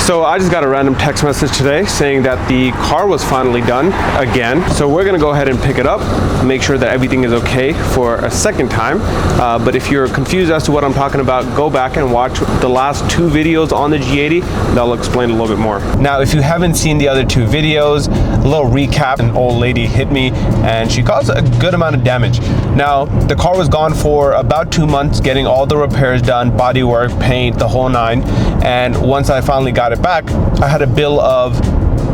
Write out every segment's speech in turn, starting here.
So I just got a random text message today saying that the car was finally done again. So we're gonna go ahead and pick it up, make sure that everything is okay for a second time. But if you're confused as to what I'm talking about, go back and watch the last 2 videos on the G80. That'll explain a little bit more. Now, if you haven't seen the other 2 videos, a little recap: an old lady hit me and she caused a good amount of damage. Now, the car was gone for about 2 months, getting all the repairs done, body work, paint, the whole 9. And once I finally got it back, I had a bill of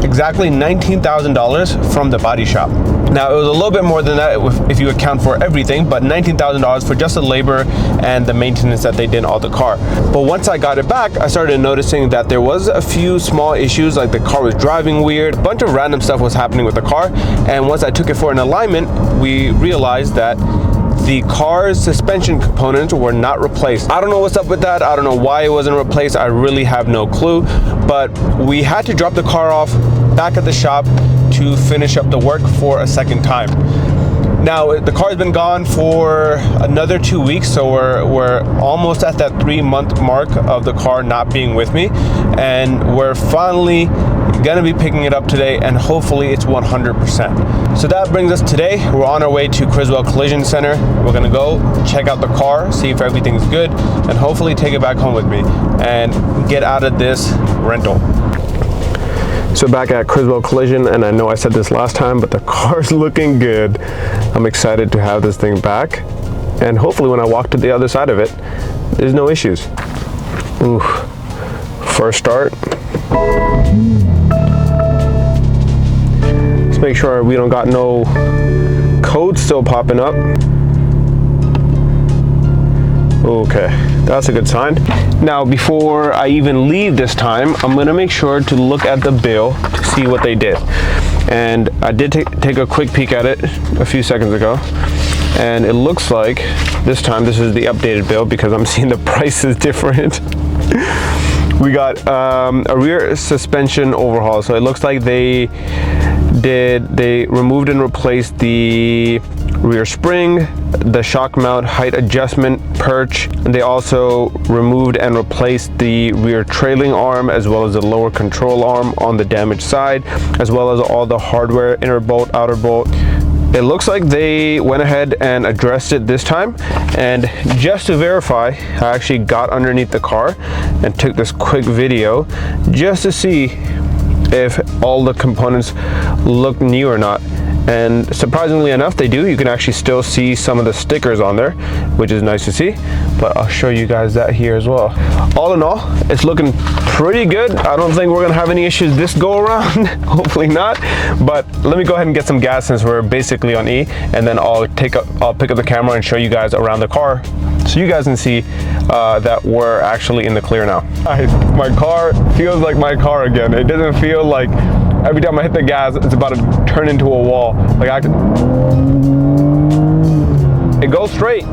exactly $19,000 from the body shop. Now, it was a little bit more than that if you account for everything, but $19,000 for just the labor and the maintenance that they did on the car. But once I got it back, I started noticing that there was a few small issues, like the car was driving weird, a bunch of random stuff was happening with the car. And once I took it for an alignment, we realized that the car's suspension components were not replaced. I don't know what's up with that. I don't know why it wasn't replaced. I really have no clue. But we had to drop the car off back at the shop to finish up the work for a second time. Now, the car's been gone for another 2 weeks, so we're almost at that 3-month mark of the car not being with me, and we're finally gonna be picking it up today, and hopefully it's 100%. So that brings us today. We're on our way to Criswell Collision Center. We're gonna go check out the car, see if everything's good, and hopefully take it back home with me and get out of this rental. So back at Criswell Collision, and I know I said this last time, but the car's looking good. I'm excited to have this thing back, and hopefully when I walk to the other side of it, there's no issues. Ooh, first start. Let's make sure we don't got no code still popping up. Okay, that's a good sign. Now, before I even leave this time, I'm gonna make sure to look at the bill to see what they did. And I did take a quick peek at it a few seconds ago, and it looks like this time this is the updated bill because I'm seeing the price is different. We got a rear suspension overhaul, so it looks like they removed and replaced the rear spring, the shock mount height adjustment perch, and they also removed and replaced the rear trailing arm as well as the lower control arm on the damaged side, as well as all the hardware, inner bolt, outer bolt. It looks like they went ahead and addressed it this time, and just to verify, I actually got underneath the car and took this quick video just to see if all the components look new or not. And surprisingly enough, they do. You can actually still see some of the stickers on there, which is nice to see, but I'll show you guys that here as well. All in all, it's looking pretty good. I don't think we're gonna have any issues this go around. Hopefully not, but let me go ahead and get some gas since we're basically on E, and then I'll pick up the camera and show you guys around the car so you guys can see that we're actually in the clear now. My car feels like my car again. It doesn't feel like every time I hit the gas, it's about to turn into a wall. Like it goes straight.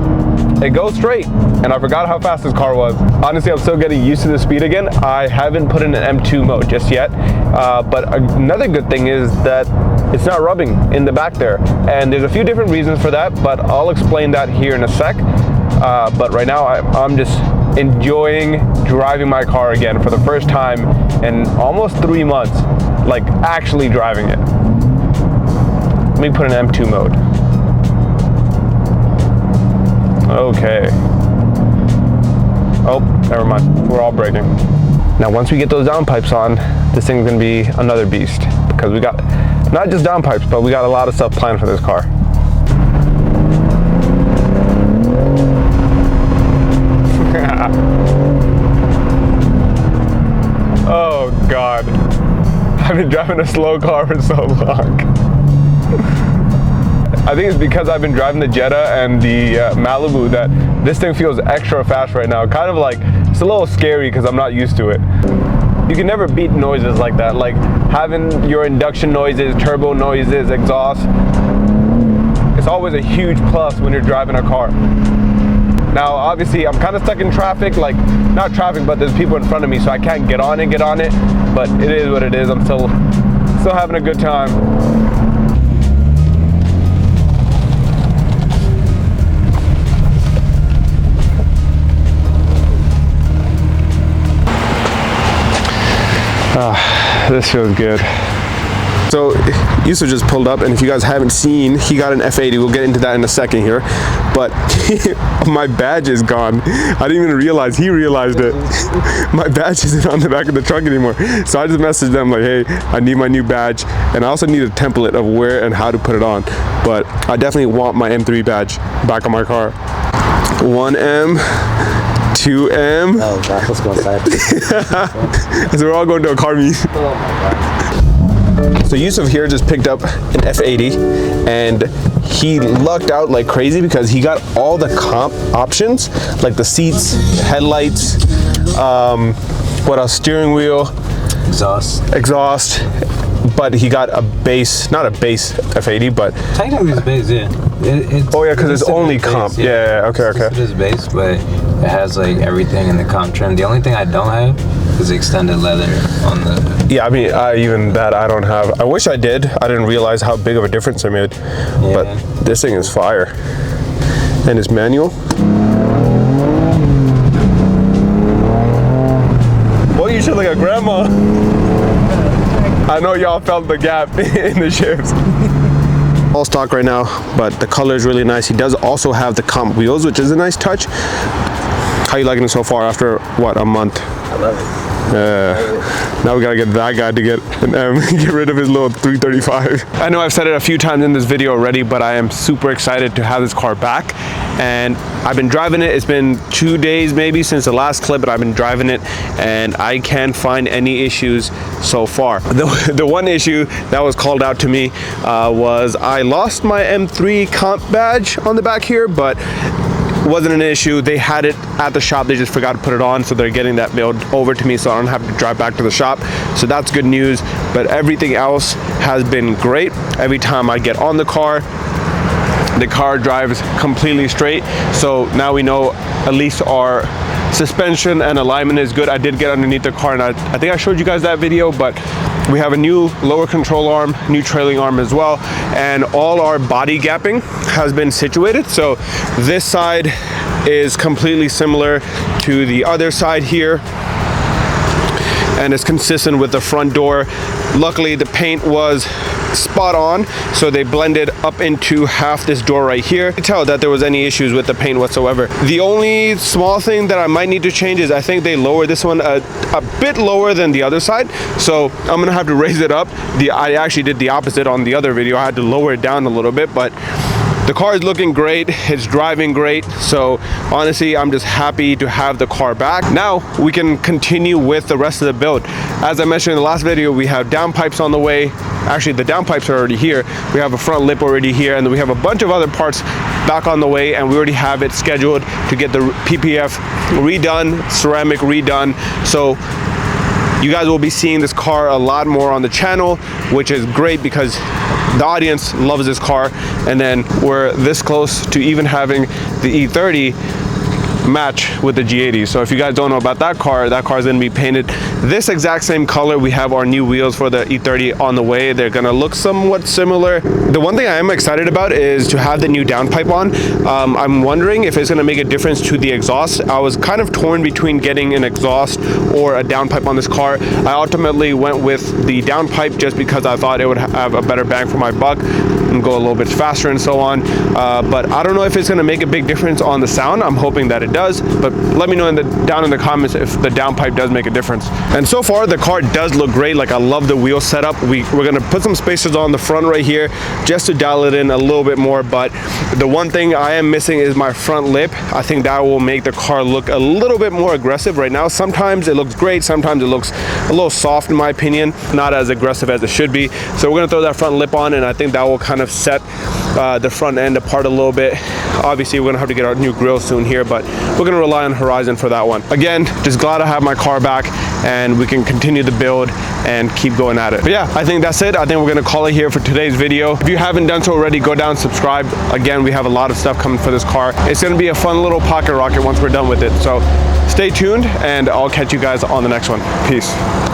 It goes straight. And I forgot how fast this car was. Honestly, I'm still getting used to the speed again. I haven't put in an M2 mode just yet. But another good thing is that it's not rubbing in the back there. And there's a few different reasons for that, but I'll explain that here in a sec. But right now, I'm just enjoying driving my car again for the first time in almost 3 months. Like actually driving it. Let me put in M2 mode. Okay. Oh, never mind. We're all braking. Now, once we get those downpipes on, this thing's gonna be another beast because we got not just downpipes, but we got a lot of stuff planned for this car. Oh God. I've been driving a slow car for so long. I think it's because I've been driving the Jetta and the Malibu that this thing feels extra fast right now. Kind of like, it's a little scary because I'm not used to it. You can never beat noises like that. Like having your induction noises, turbo noises, exhaust. It's always a huge plus when you're driving a car. Now, obviously, I'm kind of stuck in traffic, like, not traffic, but there's people in front of me, so I can't get on it, but it is what it is. I'm still having a good time. This feels good. So Yusuf just pulled up, and if you guys haven't seen, he got an F80. We'll get into that in a second here. But my badge is gone. I didn't even realize he realized it. My badge isn't on the back of the truck anymore. So I just messaged them like, hey, I need my new badge. And I also need a template of where and how to put it on. But I definitely want my M3 badge back on my car. 1M. 2M. Oh gosh, let's go inside. So we're all going to a car meet. Oh my god. So Yusuf here just picked up an F80, and he lucked out like crazy because he got all the comp options, like the seats, headlights, what else, steering wheel, exhaust, but he got a base, not a base F80, but technically it's base, yeah. Oh yeah, because it's only comp. Base, yeah, okay. It is base, but it has like everything in the comp trim. The only thing I don't have is the extended leather on the... Yeah, I mean, even that I don't have. I wish I did. I didn't realize how big of a difference it made. Yeah. But this thing is fire. And it's manual. Well, you should look at grandma. I know y'all felt the gap in the shifts. All stock right now, but the color is really nice. He does also have the comp wheels, which is a nice touch. How you liking it so far after, what, a month? I love it. Now we gotta get that guy to get an M, get rid of his little 335. I know I've said it a few times in this video already, but I am super excited to have this car back. And I've been driving it. It's been 2 days maybe since the last clip, but I've been driving it and I can't find any issues so far. The one issue that was called out to me was I lost my M3 comp badge on the back here, but wasn't an issue. They had it at the shop, they just forgot to put it on, so they're getting that mailed over to me so I don't have to drive back to the shop. So that's good news, but everything else has been great. Every time I get on the car drives completely straight. So now we know at least our suspension and alignment is good. I did get underneath the car and I think I showed you guys that video, but we have a new lower control arm, new trailing arm as well, and all our body gapping has been situated. So this side is completely similar to the other side here, and it's consistent with the front door. Luckily the paint was spot on, so they blended up into half this door right here. You can tell that there was any issues with the paint whatsoever. The only small thing that I might need to change is I think they lowered this one a bit lower than the other side, so I'm gonna have to raise it up. I actually did the opposite on the other video. I had to lower it down a little bit, but the car is looking great, it's driving great, so honestly I'm just happy to have the car back. Now we can continue with the rest of the build. As I mentioned in the last video, we have downpipes on the way. Actually, the downpipes are already here. We have a front lip already here, and then we have a bunch of other parts back on the way, and we already have it scheduled to get the PPF redone, ceramic redone. So you guys will be seeing this car a lot more on the channel, which is great because the audience loves this car, and then we're this close to even having the E30 match with the G80. So if you guys don't know about that car is going to be painted this exact same color. We have our new wheels for the E30 on the way. They're going to look somewhat similar. The one thing I am excited about is to have the new downpipe on. I'm wondering if it's going to make a difference to the exhaust. I was kind of torn between getting an exhaust or a downpipe on this car. I ultimately went with the downpipe just because I thought it would have a better bang for my buck and go a little bit faster and so on. But I don't know if it's going to make a big difference on the sound. I'm hoping that it does, but let me know down in the comments if the downpipe does make a difference. And so far the car does look great. Like, I love the wheel setup. We're going to put some spacers on the front right here just to dial it in a little bit more, but the one thing I am missing is my front lip. I think that will make the car look a little bit more aggressive. Right now sometimes it looks great, sometimes it looks a little soft in my opinion, not as aggressive as it should be. So we're going to throw that front lip on, and I think that will kind of set the front end apart a little bit. Obviously we're going to have to get our new grille soon here, but we're going to rely on Horizon for that one. Again, just glad I have my car back and we can continue the build and keep going at it. But yeah, I think that's it. I think we're going to call it here for today's video. If you haven't done so already, go down, subscribe. Again, we have a lot of stuff coming for this car. It's going to be a fun little pocket rocket once we're done with it. So stay tuned and I'll catch you guys on the next one. Peace.